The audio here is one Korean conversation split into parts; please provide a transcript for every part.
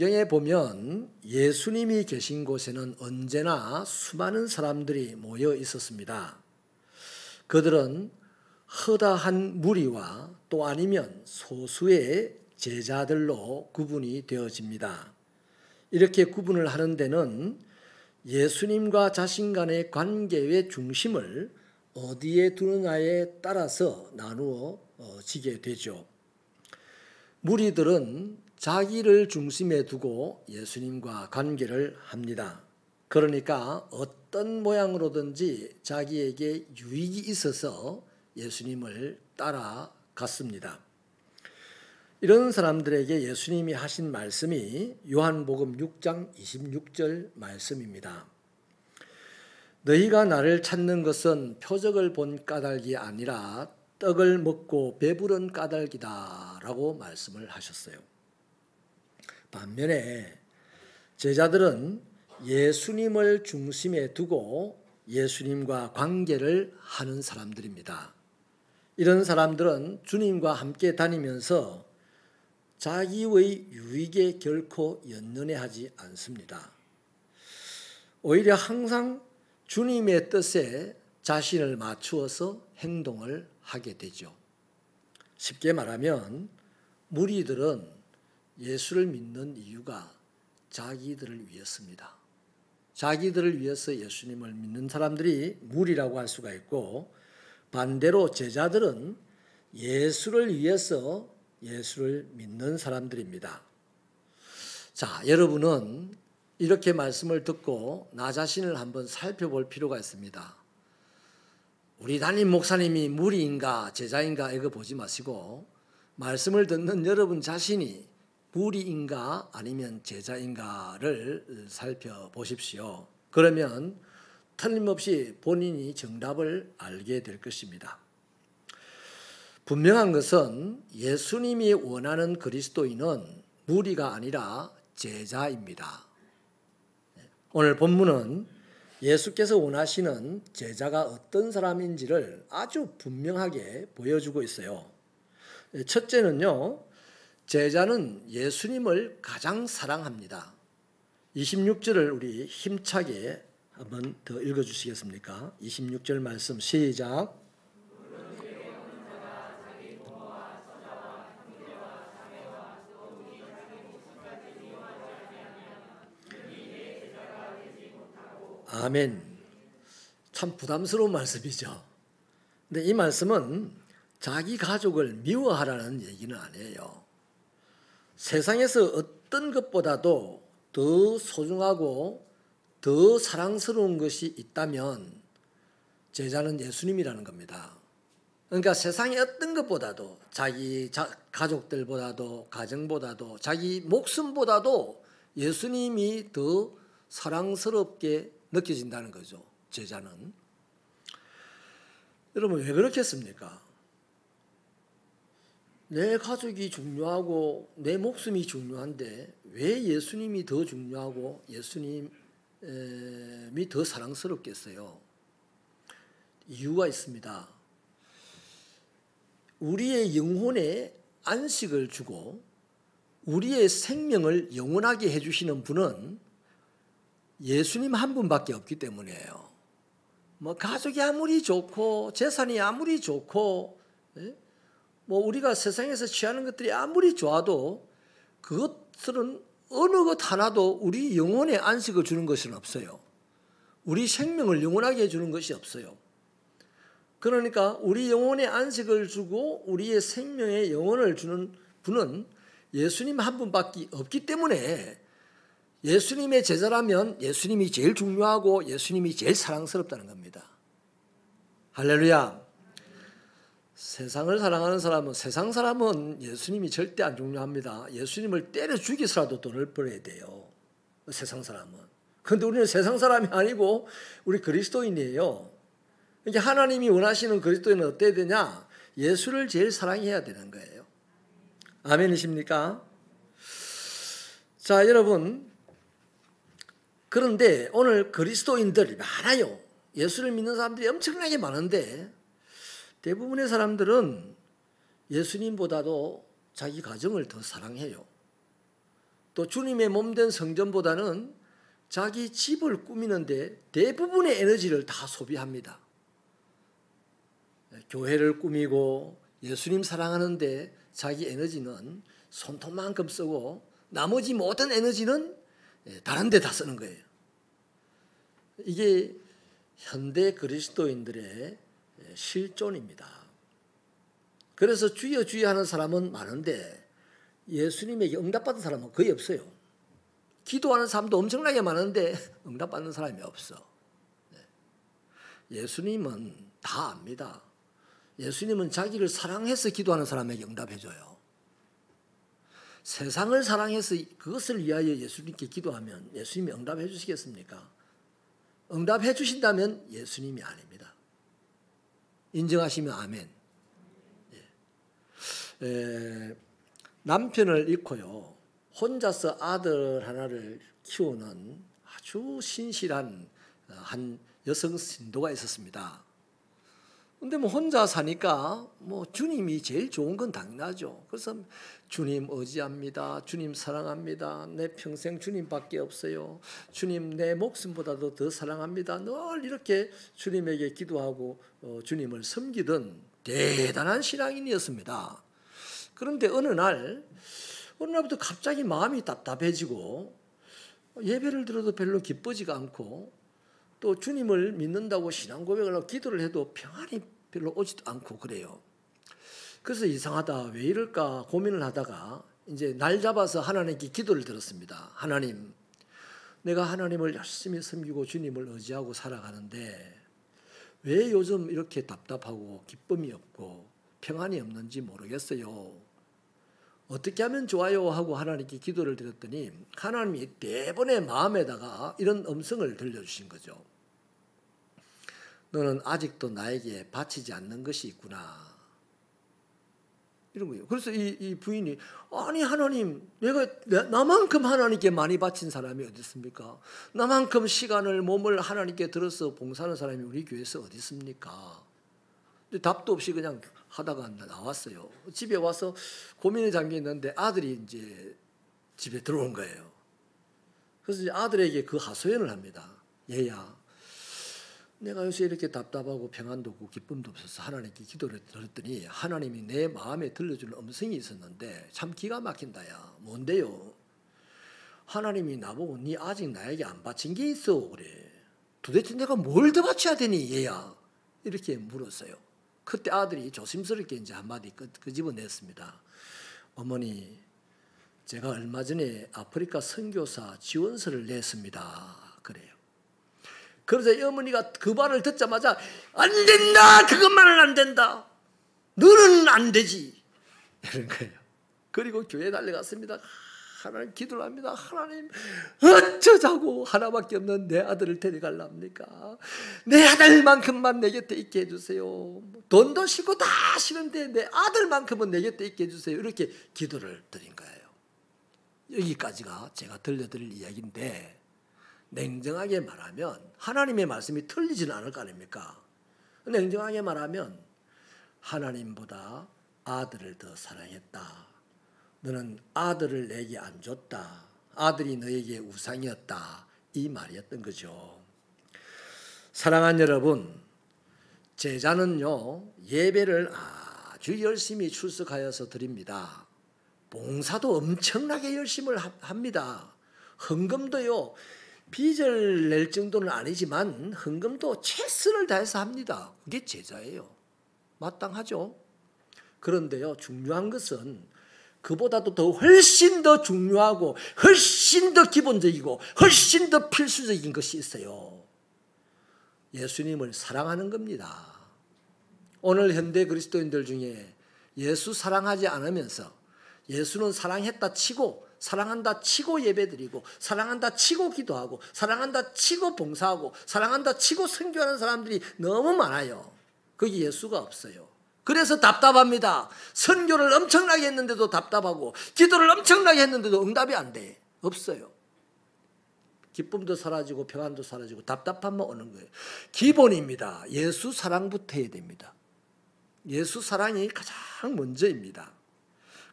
성경에 보면 예수님이 계신 곳에는 언제나 수많은 사람들이 모여 있었습니다. 그들은 허다한 무리와 또 아니면 소수의 제자들로 구분이 되어집니다. 이렇게 구분을 하는 데는 예수님과 자신 간의 관계의 중심을 어디에 두느냐에 따라서 나누어지게 되죠. 무리들은 자기를 중심에 두고 예수님과 관계를 합니다. 그러니까 어떤 모양으로든지 자기에게 유익이 있어서 예수님을 따라갔습니다. 이런 사람들에게 예수님이 하신 말씀이 요한복음 6장 26절 말씀입니다. 너희가 나를 찾는 것은 표적을 본 까닭이 아니라 떡을 먹고 배부른 까닭이다 라고 말씀을 하셨어요. 반면에 제자들은 예수님을 중심에 두고 예수님과 관계를 하는 사람들입니다. 이런 사람들은 주님과 함께 다니면서 자기의 유익에 결코 연연해하지 않습니다. 오히려 항상 주님의 뜻에 자신을 맞추어서 행동을 하게 되죠. 쉽게 말하면 무리들은 예수를 믿는 이유가 자기들을 위해서입니다. 자기들을 위해서 예수님을 믿는 사람들이 무리라고 할 수가 있고, 반대로 제자들은 예수를 위해서 예수를 믿는 사람들입니다. 자, 여러분은 이렇게 말씀을 듣고 나 자신을 한번 살펴볼 필요가 있습니다. 우리 담임 목사님이 무리인가 제자인가 이거 보지 마시고 말씀을 듣는 여러분 자신이 무리인가 아니면 제자인가를 살펴보십시오. 그러면 틀림없이 본인이 정답을 알게 될 것입니다. 분명한 것은 예수님이 원하는 그리스도인은 무리가 아니라 제자입니다. 오늘 본문은 예수께서 원하시는 제자가 어떤 사람인지를 아주 분명하게 보여주고 있어요. 첫째는요, 제자는 예수님을 가장 사랑합니다. 26절을 우리 힘차게 한번 더 읽어주시겠습니까? 26절 말씀 시작. 아멘. 참 부담스러운 말씀이죠. 근데 이 말씀은 자기 가족을 미워하라는 얘기는 아니에요. 세상에서 어떤 것보다도 더 소중하고 더 사랑스러운 것이 있다면 제자는 예수님이라는 겁니다. 그러니까 세상의 어떤 것보다도 자기 가족들보다도 가정보다도 자기 목숨보다도 예수님이 더 사랑스럽게 느껴진다는 거죠. 제자는. 여러분 왜 그렇겠습니까? 내 가족이 중요하고 내 목숨이 중요한데 왜 예수님이 더 중요하고 예수님이 더 사랑스럽겠어요? 이유가 있습니다. 우리의 영혼에 안식을 주고 우리의 생명을 영원하게 해주시는 분은 예수님 한 분밖에 없기 때문이에요. 뭐 가족이 아무리 좋고 재산이 아무리 좋고 뭐 우리가 세상에서 취하는 것들이 아무리 좋아도 그것들은 어느 것 하나도 우리 영혼에 안식을 주는 것은 없어요. 우리 생명을 영원하게 해주는 것이 없어요. 그러니까 우리 영혼에 안식을 주고 우리의 생명에 영혼을 주는 분은 예수님 한 분밖에 없기 때문에 예수님의 제자라면 예수님이 제일 중요하고 예수님이 제일 사랑스럽다는 겁니다. 할렐루야. 세상을 사랑하는 사람은 세상 사람은 예수님이 절대 안 중요합니다. 예수님을 때려 죽이서라도 돈을 벌어야 돼요. 세상 사람은. 그런데 우리는 세상 사람이 아니고 우리 그리스도인이에요. 이게 하나님이 원하시는 그리스도인은 어때야 되냐? 예수를 제일 사랑해야 되는 거예요. 아멘이십니까? 자, 여러분. 그런데 오늘 그리스도인들이 많아요. 예수를 믿는 사람들이 엄청나게 많은데 대부분의 사람들은 예수님보다도 자기 가정을 더 사랑해요. 또 주님의 몸된 성전보다는 자기 집을 꾸미는데 대부분의 에너지를 다 소비합니다. 교회를 꾸미고 예수님 사랑하는데 자기 에너지는 손톱만큼 쓰고 나머지 모든 에너지는 다른 데 다 쓰는 거예요. 이게 현대 그리스도인들의 실존입니다. 그래서 주여 주여 하는 사람은 많은데 예수님에게 응답받은 사람은 거의 없어요. 기도하는 사람도 엄청나게 많은데 응답받는 사람이 없어. 예수님은 다 압니다. 예수님은 자기를 사랑해서 기도하는 사람에게 응답해줘요. 세상을 사랑해서 그것을 위하여 예수님께 기도하면 예수님이 응답해 주시겠습니까? 응답해 주신다면 예수님이 아닙니다. 인정하시면 아멘. 남편을 잃고요, 혼자서 아들 하나를 키우는 아주 신실한 한 여성 신도가 있었습니다. 근데 뭐 혼자 사니까 뭐 주님이 제일 좋은 건 당연하죠. 그래서 주님 의지합니다. 주님 사랑합니다. 내 평생 주님밖에 없어요. 주님 내 목숨보다도 더 사랑합니다. 늘 이렇게 주님에게 기도하고 주님을 섬기던 대단한 신앙인이었습니다. 그런데 어느 날부터 갑자기 마음이 답답해지고 예배를 들어도 별로 기쁘지가 않고 또 주님을 믿는다고 신앙 고백을 하고 기도를 해도 평안이 별로 오지도 않고 그래요. 그래서 이상하다, 왜 이럴까 고민을 하다가 이제 날 잡아서 하나님께 기도를 드렸습니다. 하나님, 내가 하나님을 열심히 섬기고 주님을 의지하고 살아가는데 왜 요즘 이렇게 답답하고 기쁨이 없고 평안이 없는지 모르겠어요. 어떻게 하면 좋아요 하고 하나님께 기도를 드렸더니 하나님이 대번의 마음에다가 이런 음성을 들려주신 거죠. 너는 아직도 나에게 바치지 않는 것이 있구나. 이런 거예요. 그래서 이 부인이 아니 하나님, 내가 나만큼 하나님께 많이 바친 사람이 어디 있습니까? 나만큼 시간을 몸을 하나님께 들어서 봉사하는 사람이 우리 교회에서 어디 있습니까? 근데 답도 없이 그냥 하다가 나왔어요. 집에 와서 고민에 잠겨 있는데 아들이 이제 집에 들어온 거예요. 그래서 이제 아들에게 그 하소연을 합니다. 얘야, 내가 요새 이렇게 답답하고 평안도 없고 기쁨도 없어서 하나님께 기도를 드렸더니 하나님이 내 마음에 들려주는 음성이 있었는데 참 기가 막힌다야. 뭔데요? 하나님이 나보고 네 아직 나에게 안 바친 게 있어 그래. 도대체 내가 뭘 더 바쳐야 되니 얘야? 이렇게 물었어요. 그때 아들이 조심스럽게 이제 한마디 끄집어냈습니다. 어머니, 제가 얼마 전에 아프리카 선교사 지원서를 냈습니다. 그래요. 그래서 이 어머니가 그 말을 듣자마자 안 된다, 그것만은 안 된다, 너는 안 되지, 이런 거예요. 그리고 교회에 달려갔습니다. 하나님 기도를 합니다. 하나님, 어쩌자고 하나밖에 없는 내 아들을 데려갈랍니까? 내 아들만큼만 내 곁에 있게 해주세요. 돈도 싫고 다 싫은데 내 아들만큼은 내 곁에 있게 해주세요. 이렇게 기도를 드린 거예요. 여기까지가 제가 들려드릴 이야기인데, 냉정하게 말하면 하나님의 말씀이 틀리지는 않을 거 아닙니까? 냉정하게 말하면 하나님보다 아들을 더 사랑했다. 너는 아들을 내게 안 줬다. 아들이 너에게 우상이었다. 이 말이었던 거죠. 사랑하는 여러분, 제자는요, 예배를 아주 열심히 출석하여서 드립니다. 봉사도 엄청나게 열심히 합니다. 헌금도요, 빚을 낼 정도는 아니지만 헌금도 최선을 다해서 합니다. 그게 제자예요. 마땅하죠. 그런데요, 중요한 것은 그보다도 더 훨씬 더 중요하고 훨씬 더 기본적이고 훨씬 더 필수적인 것이 있어요. 예수님을 사랑하는 겁니다. 오늘 현대 그리스도인들 중에 예수 사랑하지 않으면서 예수는 사랑했다 치고, 사랑한다 치고 예배드리고, 사랑한다 치고 기도하고, 사랑한다 치고 봉사하고, 사랑한다 치고 선교하는 사람들이 너무 많아요. 거기 예수가 없어요. 그래서 답답합니다. 선교를 엄청나게 했는데도 답답하고, 기도를 엄청나게 했는데도 응답이 안 돼. 없어요. 기쁨도 사라지고 평안도 사라지고 답답함만 오는 거예요. 기본입니다. 예수 사랑부터 해야 됩니다. 예수 사랑이 가장 먼저입니다.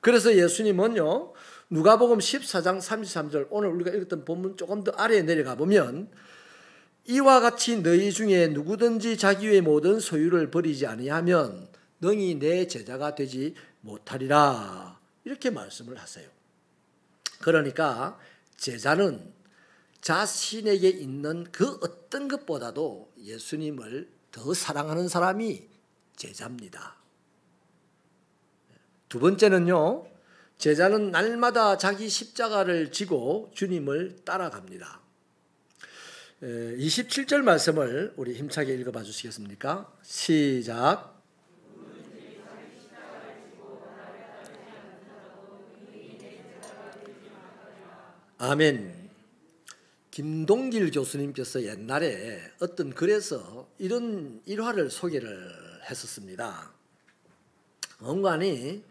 그래서 예수님은요, 누가복음 14장 33절, 오늘 우리가 읽었던 본문 조금 더 아래에 내려가 보면 이와 같이 너희 중에 누구든지 자기 외 모든 소유를 버리지 아니하면 능히 내 제자가 되지 못하리라, 이렇게 말씀을 하세요. 그러니까 제자는 자신에게 있는 그 어떤 것보다도 예수님을 더 사랑하는 사람이 제자입니다. 두 번째는요, 제자는 날마다 자기 십자가를 지고 주님을 따라갑니다. 27절 말씀을 우리 힘차게 읽어봐 주시겠습니까? 시작. 아멘. 김동길 교수님께서 옛날에 어떤 글에서 이런 일화를 소개를 했었습니다. 뭔가니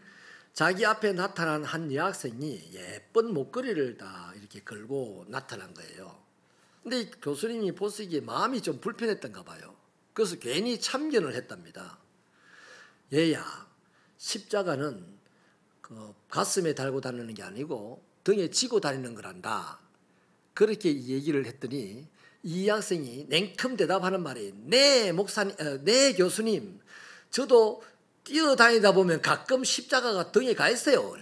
자기 앞에 나타난 한 여학생이 예쁜 목걸이를 다 이렇게 걸고 나타난 거예요. 근데 교수님이 보시기에 마음이 좀 불편했던가 봐요. 그래서 괜히 참견을 했답니다. 얘야, 십자가는 그 가슴에 달고 다니는 게 아니고 등에 지고 다니는 거란다. 그렇게 얘기를 했더니 이 학생이 냉큼 대답하는 말이, 네 목사님, 네 교수님, 저도 뛰어다니다 보면 가끔 십자가가 등에 가 있어요.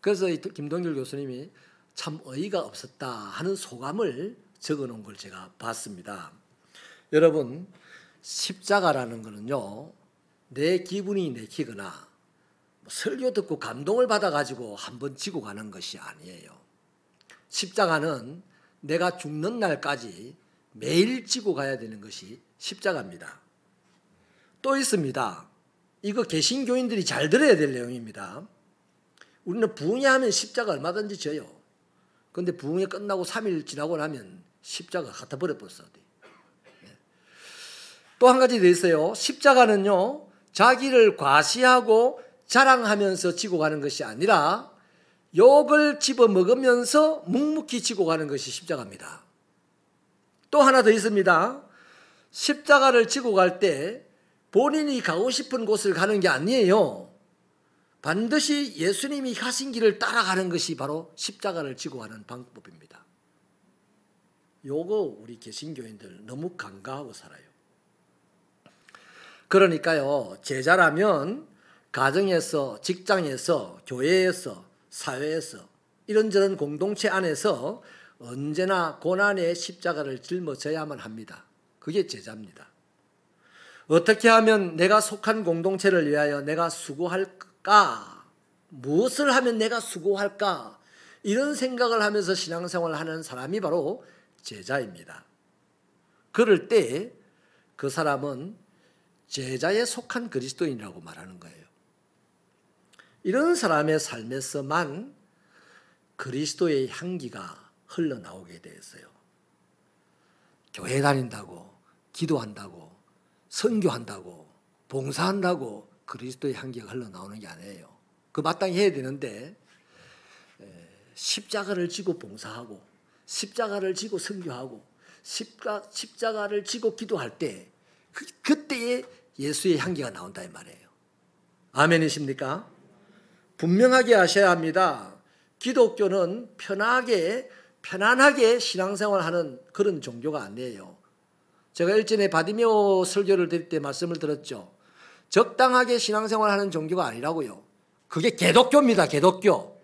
그래서 김동길 교수님이 참 어이가 없었다 하는 소감을 적어놓은 걸 제가 봤습니다. 여러분, 십자가라는 거는요, 내 기분이 내키거나 설교 듣고 감동을 받아가지고 한번 지고 가는 것이 아니에요. 십자가는 내가 죽는 날까지 매일 지고 가야 되는 것이 십자가입니다. 또 있습니다. 이거 개신교인들이 잘 들어야 될 내용입니다. 우리는 부흥회하면 십자가 얼마든지 져요. 그런데 부흥회 끝나고 3일 지나고 나면 십자가 갖다 버려버렸어. 또 한 가지 더 있어요. 십자가는요, 자기를 과시하고 자랑하면서 지고 가는 것이 아니라 욕을 집어먹으면서 묵묵히 지고 가는 것이 십자가입니다. 또 하나 더 있습니다. 십자가를 지고 갈 때 본인이 가고 싶은 곳을 가는 게 아니에요. 반드시 예수님이 하신 길을 따라가는 것이 바로 십자가를 지고 가는 방법입니다. 요거 우리 개신교인들 너무 간과하고 살아요. 그러니까요, 제자라면 가정에서, 직장에서, 교회에서, 사회에서, 이런저런 공동체 안에서 언제나 고난의 십자가를 짊어져야만 합니다. 그게 제자입니다. 어떻게 하면 내가 속한 공동체를 위하여 내가 수고할까? 무엇을 하면 내가 수고할까? 이런 생각을 하면서 신앙생활을 하는 사람이 바로 제자입니다. 그럴 때 그 사람은 제자에 속한 그리스도인이라고 말하는 거예요. 이런 사람의 삶에서만 그리스도의 향기가 흘러나오게 되었어요. 교회 다닌다고, 기도한다고, 선교한다고, 봉사한다고 그리스도의 향기가 흘러나오는 게 아니에요. 그 마땅히 해야 되는데 십자가를 지고 봉사하고, 십자가를 지고 선교하고, 십자가를 지고 기도할 때 그때에 예수의 향기가 나온다 이 말이에요. 아멘이십니까? 분명하게 하셔야 합니다. 기독교는 편안하게 신앙생활하는 그런 종교가 아니에요. 제가 일전에 바디메오 설교를 드릴 때 말씀을 들었죠. 적당하게 신앙생활하는 종교가 아니라고요. 그게 개독교입니다. 개독교.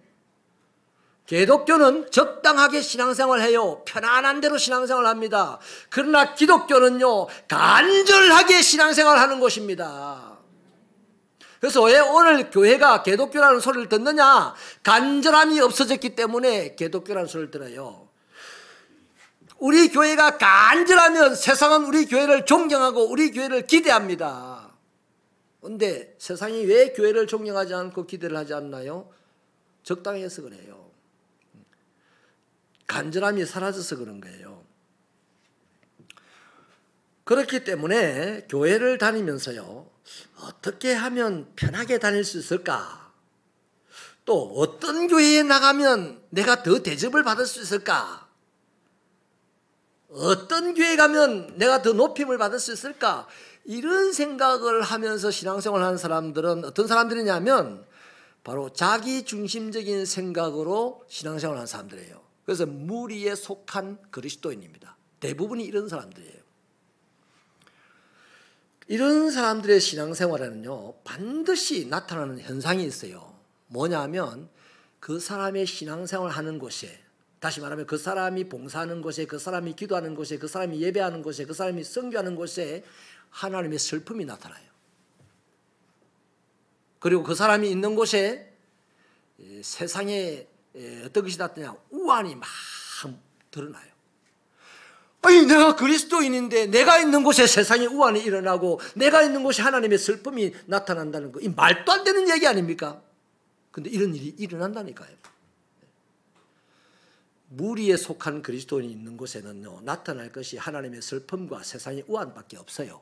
개독교는 적당하게 신앙생활해요. 편안한 대로 신앙생활합니다. 그러나 기독교는요, 간절하게 신앙생활하는 곳입니다. 그래서 왜 오늘 교회가 개독교라는 소리를 듣느냐? 간절함이 없어졌기 때문에 개독교라는 소리를 들어요. 우리 교회가 간절하면 세상은 우리 교회를 존경하고 우리 교회를 기대합니다. 그런데 세상이 왜 교회를 존경하지 않고 기대를 하지 않나요? 적당히 해서 그래요. 간절함이 사라져서 그런 거예요. 그렇기 때문에 교회를 다니면서요, 어떻게 하면 편하게 다닐 수 있을까? 또 어떤 교회에 나가면 내가 더 대접을 받을 수 있을까? 어떤 교회 가면 내가 더 높임을 받을 수 있을까? 이런 생각을 하면서 신앙생활을 하는 사람들은 어떤 사람들이냐면 바로 자기 중심적인 생각으로 신앙생활을 하는 사람들이에요. 그래서 무리에 속한 그리스도인입니다. 대부분이 이런 사람들이에요. 이런 사람들의 신앙생활에는요, 반드시 나타나는 현상이 있어요. 뭐냐면 그 사람의 신앙생활을 하는 곳에, 다시 말하면 그 사람이 봉사하는 곳에, 그 사람이 기도하는 곳에, 그 사람이 예배하는 곳에, 그 사람이 선교하는 곳에 하나님의 슬픔이 나타나요. 그리고 그 사람이 있는 곳에 세상에 어떤 것이 나타나냐, 우환이 막 드러나요. 아니, 내가 그리스도인인데 내가 있는 곳에 세상에 우환이 일어나고 내가 있는 곳에 하나님의 슬픔이 나타난다는 거, 이 말도 안 되는 얘기 아닙니까? 근데 이런 일이 일어난다니까요. 무리에 속한 그리스도인이 있는 곳에는요, 나타날 것이 하나님의 슬픔과 세상의 우환밖에 없어요.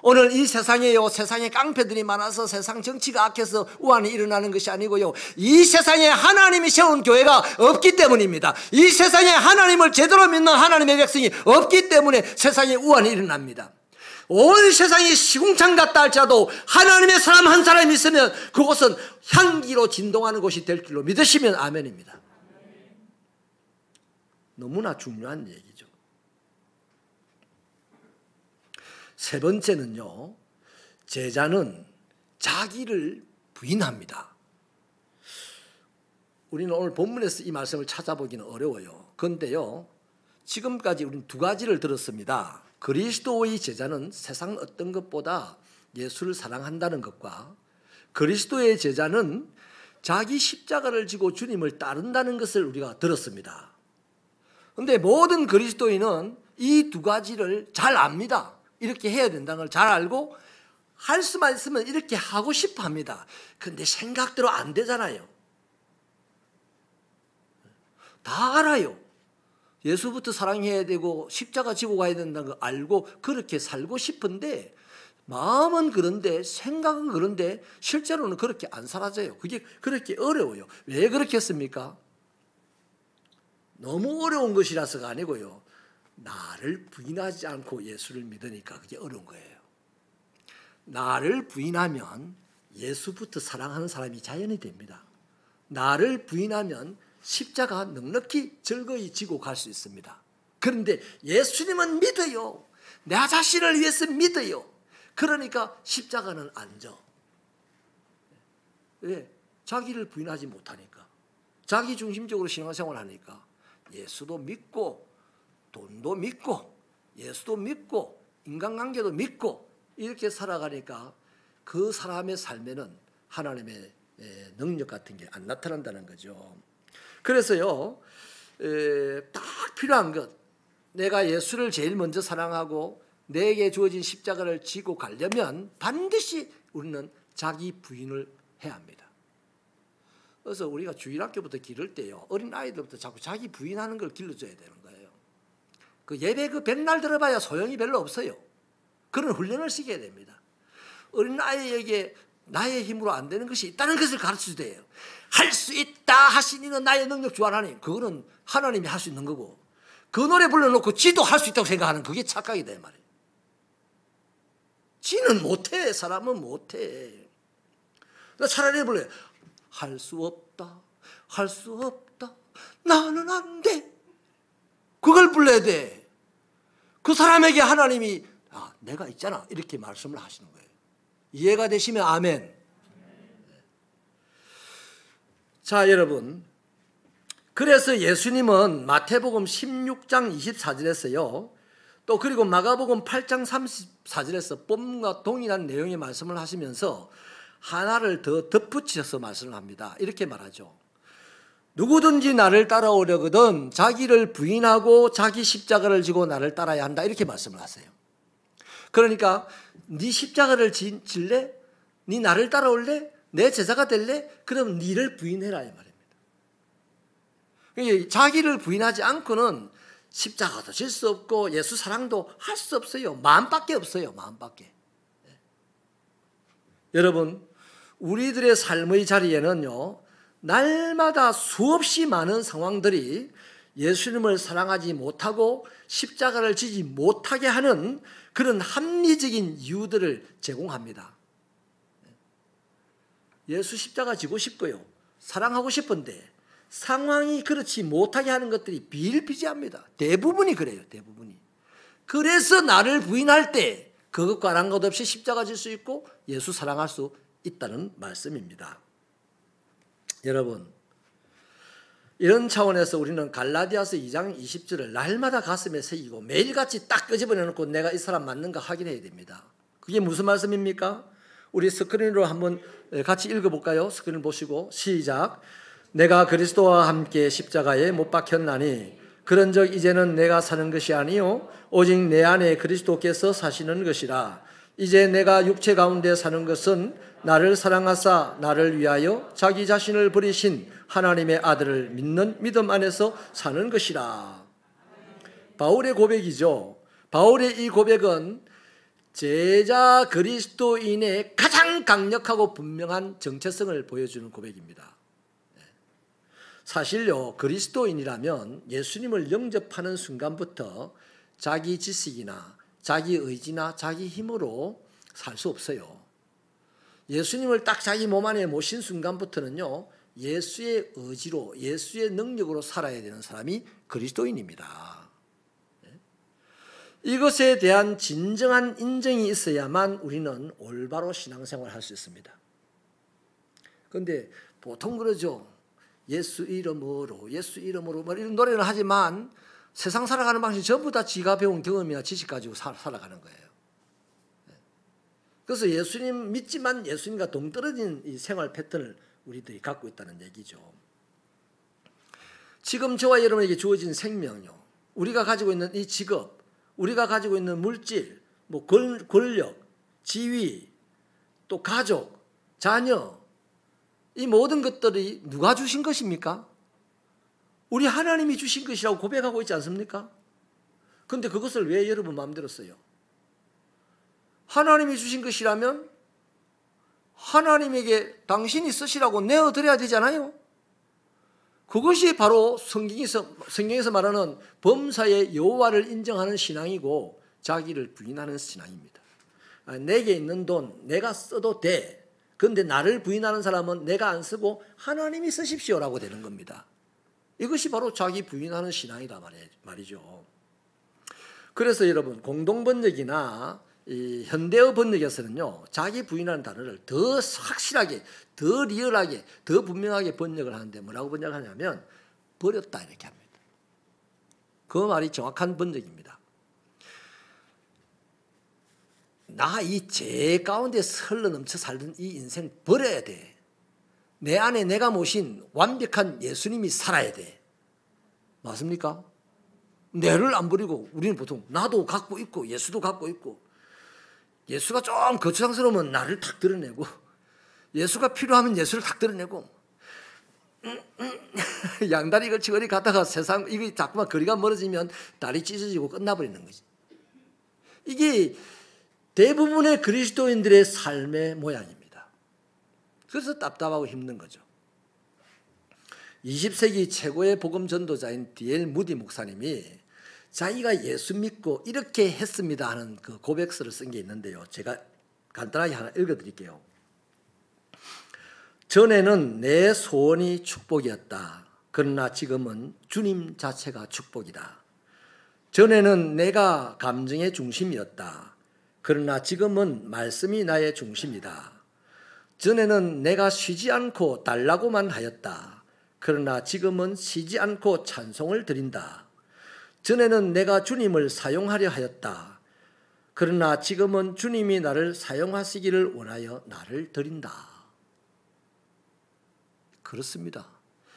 오늘 이 세상에요, 세상에 깡패들이 많아서 세상 정치가 악해서 우환이 일어나는 것이 아니고요, 이 세상에 하나님이 세운 교회가 없기 때문입니다. 이 세상에 하나님을 제대로 믿는 하나님의 백성이 없기 때문에 세상에 우환이 일어납니다. 온 세상이 시궁창 같다 할지라도 하나님의 사람 한 사람이 있으면 그곳은 향기로 진동하는 곳이 될 줄로 믿으시면 아멘입니다. 너무나 중요한 얘기죠. 세 번째는요, 제자는 자기를 부인합니다. 우리는 오늘 본문에서 이 말씀을 찾아보기는 어려워요. 그런데요, 지금까지 우리는 두 가지를 들었습니다. 그리스도의 제자는 세상 어떤 것보다 예수를 사랑한다는 것과 그리스도의 제자는 자기 십자가를 지고 주님을 따른다는 것을 우리가 들었습니다. 그런데 모든 그리스도인은 이 두 가지를 잘 압니다. 이렇게 해야 된다는 걸 잘 알고 할 수만 있으면 이렇게 하고 싶어 합니다. 그런데 생각대로 안 되잖아요. 다 알아요. 예수부터 사랑해야 되고 십자가 지고 가야 된다는 걸 알고 그렇게 살고 싶은데 마음은 그런데 생각은 그런데 실제로는 그렇게 안 살아져요. 그게 그렇게 어려워요. 왜 그렇겠습니까? 너무 어려운 것이라서가 아니고요, 나를 부인하지 않고 예수를 믿으니까 그게 어려운 거예요. 나를 부인하면 예수부터 사랑하는 사람이 자연이 됩니다. 나를 부인하면 십자가 넉넉히 즐거이 지고 갈 수 있습니다. 그런데 예수님은 믿어요. 내 자신을 위해서 믿어요. 그러니까 십자가는 안 져. 왜? 자기를 부인하지 못하니까. 자기 중심적으로 신앙생활을 하니까 예수도 믿고 돈도 믿고 예수도 믿고 인간관계도 믿고 이렇게 살아가니까 그 사람의 삶에는 하나님의 능력 같은 게 안 나타난다는 거죠. 그래서요, 딱 필요한 것, 내가 예수를 제일 먼저 사랑하고 내게 주어진 십자가를 지고 가려면 반드시 우리는 자기 부인을 해야 합니다. 그래서 우리가 주일학교부터 기를 때요, 어린 아이들부터 자꾸 자기 부인하는 걸 길러줘야 되는 거예요. 그 예배 그 백날 들어봐야 소용이 별로 없어요. 그런 훈련을 시켜야 됩니다. 어린 아이에게 나의 힘으로 안 되는 것이 있다는 것을 가르쳐야 돼요. 할 수 있다 하시니는 나의 능력 주 하나님, 그거는 하나님이 할 수 있는 거고, 그 노래 불러놓고 지도 할 수 있다고 생각하는 그게 착각이다 이 말이에요. 지는 못해. 사람은 못해. 차라리 불러요. 할 수 없다, 할 수 없다, 나는 안 돼. 그걸 불러야 돼. 그 사람에게 하나님이 내가 있잖아 이렇게 말씀을 하시는 거예요. 이해가 되시면 아멘. 자, 여러분, 그래서 예수님은 마태복음 16장 24절에서요, 또 그리고 마가복음 8장 34절에서 본문과 동일한 내용의 말씀을 하시면서 하나를 더 덧붙여서 말씀을 합니다. 이렇게 말하죠. 누구든지 나를 따라오려거든 자기를 부인하고 자기 십자가를 지고 나를 따라야 한다, 이렇게 말씀을 하세요. 그러니까 네 십자가를 질래? 네 나를 따라올래? 내 제자가 될래? 그럼 네를 부인해라 이 말입니다. 자기를 부인하지 않고는 십자가도 질 수 없고 예수 사랑도 할 수 없어요. 마음밖에 없어요. 마음밖에. 여러분, 우리들의 삶의 자리에는요, 날마다 수없이 많은 상황들이 예수님을 사랑하지 못하고 십자가를 지지 못하게 하는 그런 합리적인 이유들을 제공합니다. 예수 십자가 지고 싶고요. 사랑하고 싶은데 상황이 그렇지 못하게 하는 것들이 비일비재합니다. 대부분이 그래요. 대부분이. 그래서 나를 부인할 때 그것과 아랑곳 없이 십자가 질 수 있고 예수 사랑할 수 있다는 말씀입니다. 여러분, 이런 차원에서 우리는 갈라디아서 2장 20절을 날마다 가슴에 새기고 매일같이 딱 끄집어내놓고 내가 이 사람 맞는가 확인해야 됩니다. 그게 무슨 말씀입니까? 우리 스크린으로 한번 같이 읽어볼까요? 스크린 보시고 시작. 내가 그리스도와 함께 십자가에 못 박혔나니 그런즉 이제는 내가 사는 것이 아니요 오직 내 안에 그리스도께서 사시는 것이라. 이제 내가 육체 가운데 사는 것은 나를 사랑하사 나를 위하여 자기 자신을 버리신 하나님의 아들을 믿는 믿음 안에서 사는 것이라. 바울의 고백이죠. 바울의 이 고백은 제자 그리스도인의 가장 강력하고 분명한 정체성을 보여주는 고백입니다. 사실요, 그리스도인이라면 예수님을 영접하는 순간부터 자기 지식이나 자기 의지나 자기 힘으로 살 수 없어요. 예수님을 딱 자기 몸 안에 모신 순간부터는요, 예수의 의지로 예수의 능력으로 살아야 되는 사람이 그리스도인입니다. 이것에 대한 진정한 인정이 있어야만 우리는 올바로 신앙생활을 할 수 있습니다. 그런데 보통 그러죠. 예수 이름으로 뭐 이런 노래를 하지만 세상 살아가는 방식이 전부 다 지가 배운 경험이나 지식 가지고 살아가는 거예요. 그래서 예수님 믿지만 예수님과 동떨어진 이 생활 패턴을 우리들이 갖고 있다는 얘기죠. 지금 저와 여러분에게 주어진 생명요, 우리가 가지고 있는 이 직업, 우리가 가지고 있는 물질, 뭐 권력, 지위, 또 가족, 자녀, 이 모든 것들이 누가 주신 것입니까? 우리 하나님이 주신 것이라고 고백하고 있지 않습니까? 그런데 그것을 왜 여러분 마음대로 써요? 하나님이 주신 것이라면 하나님에게 당신이 쓰시라고 내어드려야 되잖아요. 그것이 바로 성경에서 말하는 범사의 여호와를 인정하는 신앙이고 자기를 부인하는 신앙입니다. 내게 있는 돈 내가 써도 돼. 그런데 나를 부인하는 사람은 내가 안 쓰고 하나님이 쓰십시오라고 되는 겁니다. 이것이 바로 자기 부인하는 신앙이다 말이죠. 그래서 여러분, 공동번역이나 이 현대어 번역에서는요, 자기 부인하는 단어를 더 확실하게, 더 리얼하게, 더 분명하게 번역을 하는데 뭐라고 번역하냐면 버렸다 이렇게 합니다. 그 말이 정확한 번역입니다. 나 이 죄 가운데 흘러 넘쳐 살던 이 인생 버려야 돼. 내 안에 내가 모신 완벽한 예수님이 살아야 돼. 맞습니까? 내를 안 버리고 우리는 보통 나도 갖고 있고 예수도 갖고 있고, 예수가 좀 거추장스러우면 나를 탁 드러내고, 예수가 필요하면 예수를 탁 드러내고, 양다리 걸치고 어디 갔다가 세상 이게 자꾸만 거리가 멀어지면 다리 찢어지고 끝나버리는 거지. 이게 대부분의 그리스도인들의 삶의 모양입니다. 그래서 답답하고 힘든 거죠. 20세기 최고의 복음 전도자인 D.L. 무디 목사님이 자기가 예수 믿고 이렇게 했습니다 하는 그 고백서를 쓴 게 있는데요. 제가 간단하게 하나 읽어드릴게요. 전에는 내 소원이 축복이었다. 그러나 지금은 주님 자체가 축복이다. 전에는 내가 감정의 중심이었다. 그러나 지금은 말씀이 나의 중심이다. 전에는 내가 쉬지 않고 달라고만 하였다. 그러나 지금은 쉬지 않고 찬송을 드린다. 전에는 내가 주님을 사용하려 하였다. 그러나 지금은 주님이 나를 사용하시기를 원하여 나를 드린다. 그렇습니다.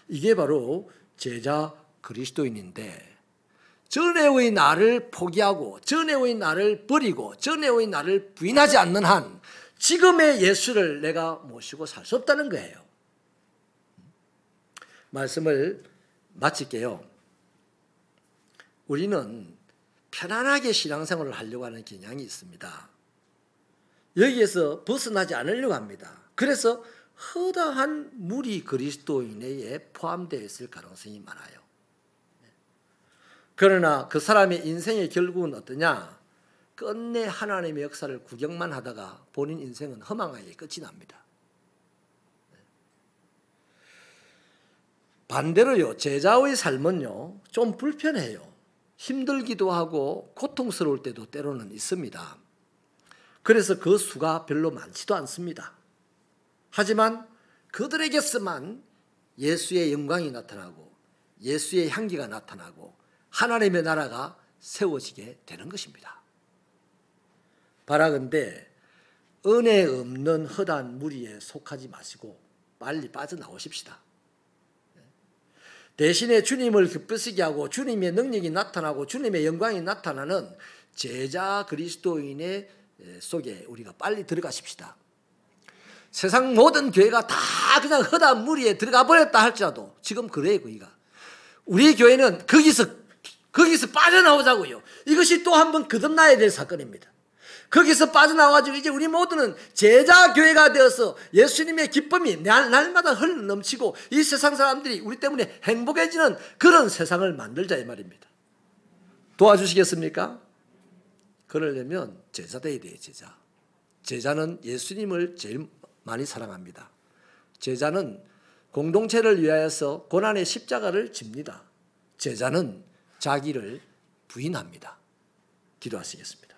이게 바로 제자 그리스도인인데, 전에의 나를 포기하고 전에의 나를 버리고 전에의 나를 부인하지 않는 한 지금의 예수를 내가 모시고 살 수 없다는 거예요. 말씀을 마칠게요. 우리는 편안하게 신앙생활을 하려고 하는 경향이 있습니다. 여기에서 벗어나지 않으려고 합니다. 그래서 허다한 무리 그리스도인에 포함되어 있을 가능성이 많아요. 그러나 그 사람의 인생의 결국은 어떠냐? 끝내 하나님의 역사를 구경만 하다가 본인 인생은 허망하게 끝이 납니다. 반대로요, 제자의 삶은요, 좀 불편해요. 힘들기도 하고 고통스러울 때도 때로는 있습니다. 그래서 그 수가 별로 많지도 않습니다. 하지만 그들에게서만 예수의 영광이 나타나고 예수의 향기가 나타나고 하나님의 나라가 세워지게 되는 것입니다. 바라건대 은혜 없는 허다한 무리에 속하지 마시고 빨리 빠져나오십시다. 대신에 주님을 기쁘시게 하고 주님의 능력이 나타나고 주님의 영광이 나타나는 제자 그리스도인의 속에 우리가 빨리 들어가십시다. 세상 모든 교회가 다 그냥 허다한 무리에 들어가 버렸다 할지라도 지금 그래요. 거기가 우리 교회는 거기서 빠져나오자고요. 이것이 또 한 번 거듭나야 될 사건입니다. 거기서 빠져나와가지고 이제 우리 모두는 제자 교회가 되어서 예수님의 기쁨이 날마다 흘러넘치고 이 세상 사람들이 우리 때문에 행복해지는 그런 세상을 만들자 이 말입니다. 도와주시겠습니까? 그러려면 제자 돼야 돼요. 제자는 예수님을 제일 많이 사랑합니다. 제자는 공동체를 위하여서 고난의 십자가를 집니다. 제자는 자기를 부인합니다. 기도하시겠습니다.